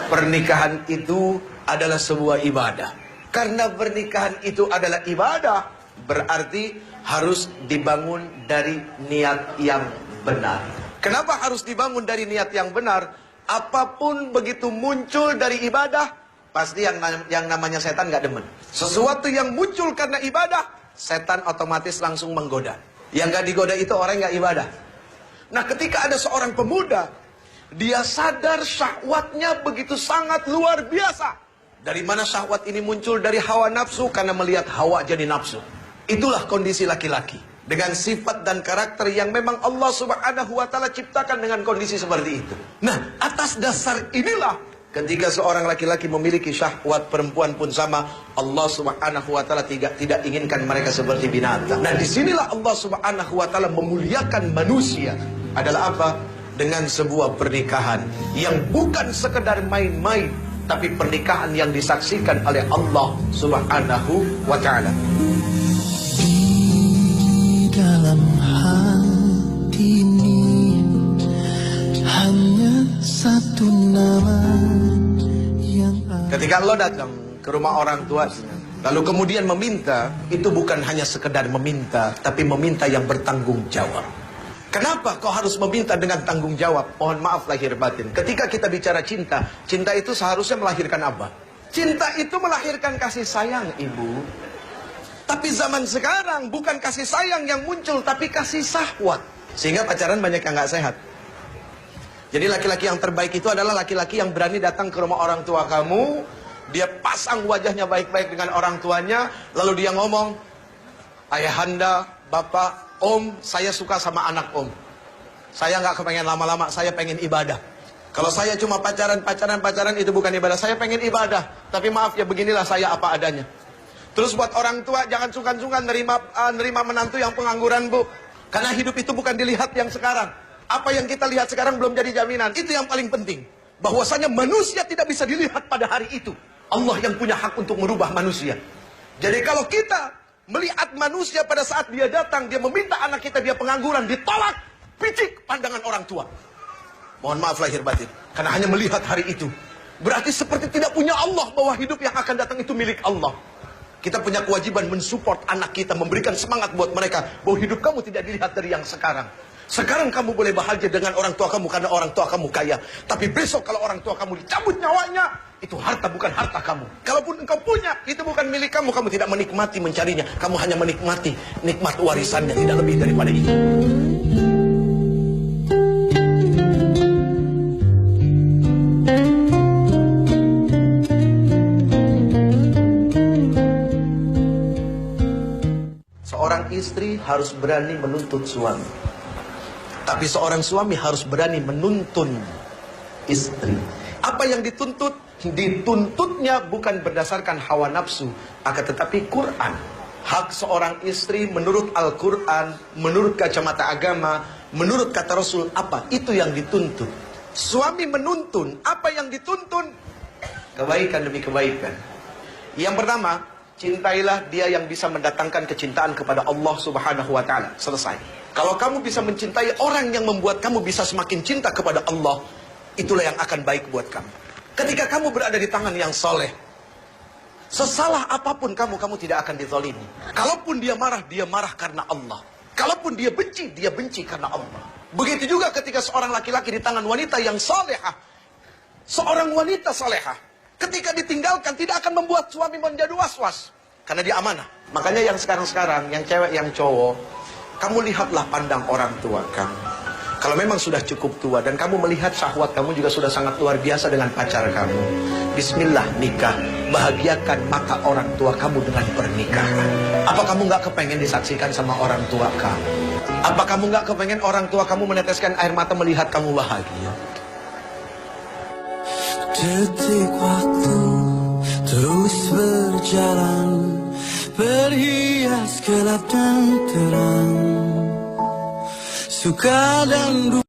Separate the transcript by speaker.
Speaker 1: Pernikahan itu adalah sebuah ibadah. Karena pernikahan itu adalah ibadah, berarti harus dibangun dari niat yang benar. Kenapa harus dibangun dari niat yang benar? Apapun begitu muncul dari ibadah, pasti yang namanya setan gak demen. Sesuatu yang muncul karena ibadah, setan otomatis langsung menggoda. Yang gak digoda itu orang yang gak ibadah. Nah, ketika ada seorang pemuda, dia sadar syahwatnya begitu sangat luar biasa. Dari mana syahwat ini muncul? Dari hawa nafsu, karena melihat hawa jadi nafsu. Itulah kondisi laki-laki. Dengan sifat dan karakter yang memang Allah Subhanahu wa ta'ala ciptakan dengan kondisi seperti itu. Nah, atas dasar inilah, ketika seorang laki-laki memiliki syahwat, perempuan pun sama, Allah Subhanahu wa ta'ala tidak inginkan mereka seperti binatang. Nah, disinilah Allah Subhanahu wa ta'ala memuliakan manusia. Adalah apa? Dengan sebuah pernikahan yang bukan sekedar main-main, tapi pernikahan yang disaksikan oleh Allah Subhanahu wa ta'ala.
Speaker 2: Di dalam hati ini hanya satu nama yang
Speaker 1: Ketika Allah datang ke rumah orang tuanya, lalu kemudian meminta, itu bukan hanya sekedar meminta, tapi meminta yang bertanggung jawab. Kenapa kau harus meminta dengan tanggung jawab? Mohon maaf lahir batin. Ketika kita bicara cinta, cinta itu seharusnya melahirkan apa? Cinta itu melahirkan kasih sayang, ibu. Tapi zaman sekarang bukan kasih sayang yang muncul, tapi kasih syahwat. Sehingga pacaran banyak yang gak sehat. Jadi laki-laki yang terbaik itu adalah laki-laki yang berani datang ke rumah orang tua kamu. Dia pasang wajahnya baik-baik dengan orang tuanya. Lalu dia ngomong, ayahanda, bapak, om, saya suka sama anak om. Saya nggak kepengen lama-lama, saya pengen ibadah. Kalau saya cuma pacaran itu bukan ibadah. Saya pengen ibadah. Tapi maaf ya, beginilah saya apa adanya. Terus buat orang tua, jangan sungkan-sungkan nerima menantu yang pengangguran, bu. Karena hidup itu bukan dilihat yang sekarang. Apa yang kita lihat sekarang belum jadi jaminan. Itu yang paling penting. Bahwasanya manusia tidak bisa dilihat pada hari itu. Allah yang punya hak untuk merubah manusia. Jadi kalau kita melihat manusia pada saat dia datang, dia meminta anak kita, dia pengangguran, ditolak, picik pandangan orang tua. Mohon maaf lahir batin. Karena hanya melihat hari itu. Berarti seperti tidak punya Allah, bahwa hidup yang akan datang itu milik Allah. Kita punya kewajiban mensupport anak kita, memberikan semangat buat mereka, bahwa hidup kamu tidak dilihat dari yang sekarang. Sekarang kamu boleh bahagia dengan orang tua kamu karena orang tua kamu kaya. Tapi besok kalau orang tua kamu dicabut nyawanya, itu harta bukan harta kamu. Kalaupun engkau punya, itu bukan milik kamu. Kamu tidak menikmati mencarinya. Kamu hanya menikmati nikmat warisannya, tidak lebih daripada itu. Seorang istri harus berani menuntut suami. Tapi seorang suami harus berani menuntun istri. Apa yang dituntut? Dituntutnya bukan berdasarkan hawa nafsu, akan tetapi Quran. Hak seorang istri menurut Al-Quran, menurut kacamata agama, menurut kata Rasul, apa? Itu yang dituntut. Suami menuntun, apa yang dituntun? Kebaikan demi kebaikan. Yang pertama, cintailah dia yang bisa mendatangkan kecintaan kepada Allah Subhanahu wa ta'ala. Selesai. Kalau kamu bisa mencintai orang yang membuat kamu bisa semakin cinta kepada Allah, itulah yang akan baik buat kamu. Ketika kamu berada di tangan yang soleh, sesalah apapun kamu tidak akan dizalimi. Kalaupun dia marah karena Allah. Kalaupun dia benci karena Allah. Begitu juga ketika seorang laki-laki di tangan wanita yang salehah. Seorang wanita salehah, ketika ditinggalkan tidak akan membuat suami menjadi was-was. Karena dia amanah. Makanya yang sekarang-sekarang, yang cewek, yang cowok, kamu lihatlah pandang orang tua kamu. Kalau memang sudah cukup tua dan kamu melihat syahwat kamu juga sudah sangat luar biasa dengan pacar kamu, bismillah nikah. Bahagiakan mata orang tua kamu dengan pernikahan. Apa kamu nggak kepengen disaksikan sama orang tua kamu? Apa kamu nggak kepengen orang tua kamu meneteskan air mata melihat kamu bahagia?
Speaker 2: detik waktu terus berjalan, berhias gelap dan terang, suka dan duka.